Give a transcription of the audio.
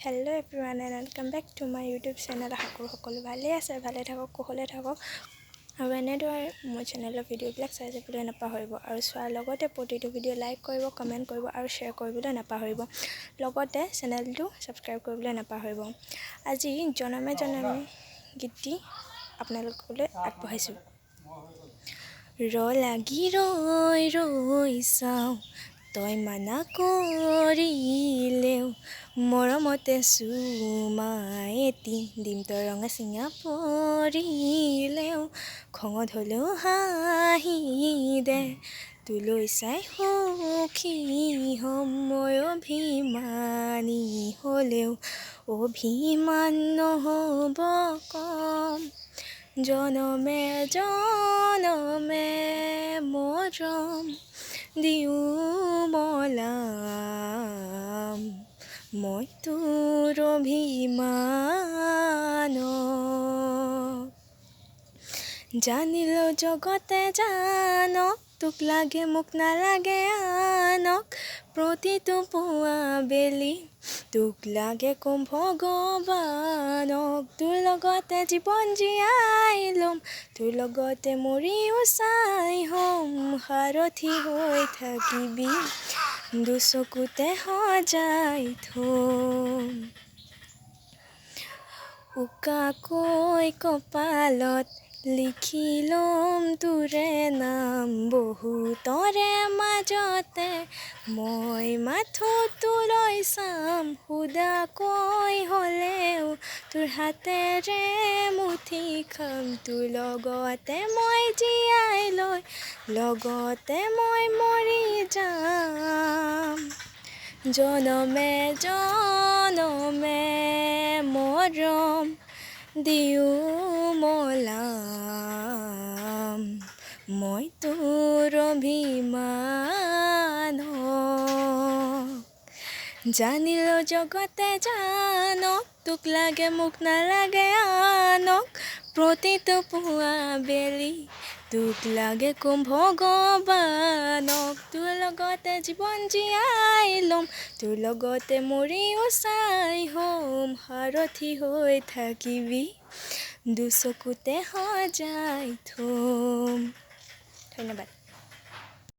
Hello everyone and welcome back to my YouTube channel. সকলো ভালে আছে ভালে থাকক কুশলে থাকক আৰু এনেদৰে মোৰ চেনেলৰ ভিডিঅ'বিলাক চাই যাবলৈ নাপাহৰিব আৰু চোৱাৰ লগতে প্ৰতিটো ভিডিঅ' লাইক কৰিব কমেণ্ট কৰিব আৰু শ্বেয়াৰ কৰিবলৈ নাপাহৰিব লগতে চেনেলটো ছাবস্ক্ৰাইব কৰিবলৈ নাপাহৰিব আজি জনমে জনমে গীতটি আপোনালোকলৈ আগবঢ়াইছোঁ লাগি ৰৈ ৰৈ চাওঁ তই মানা কৰিলেও মৰমতে চুমায়েতি দিম তই ৰঙা চিঙা পৰিলেও খঙত হ'লেও হাঁহি দে তোলৈ চাই সুখী সময় অভিমানী হ'লেও অভিমান নহ'ব কম জনমে জনমে মৰম দিও মলাম মই তোৰ অভিমান জানিলেও জগতে জানক তোক লাগে মোক নালাগে আনক প্ৰতিটো পুৱা বেলি তোক লাগে কম ভগৱানক তোৰ লগতে জীৱন জীয়াই ল'ম তোৰ লগতে মৰিও চাই হ'ম সাৰথি হৈ থাকিবি দুচকুতে সজাই থ'ম উকাকৈ কপালত লিখি ল'ম তোৰে নাম বহুতৰে মাজতে মই মাথো তোলৈ চাম সুদাকৈ হ'লেও তোৰ হাতেৰে মুঠি খাম তোৰ লগতে মই জীয়াই লৈ লগতে মই মৰি যাম জনমে জনমে মৰম দিও মলাম মই তোৰ অভিমান জানিলেও জগতে জানক তোক লাগে মোক নালাগে আনক প্ৰতিটো পুৱা বেলি তোক লাগে কম ভগৱানক তোৰ লগতে জীৱন জীয়াই ল'ম তোৰ লগতে মৰিও চাই হ'ম সাৰথি হৈ থাকিবি দুচকুতে সজাই থ'ম ধন্যবাদ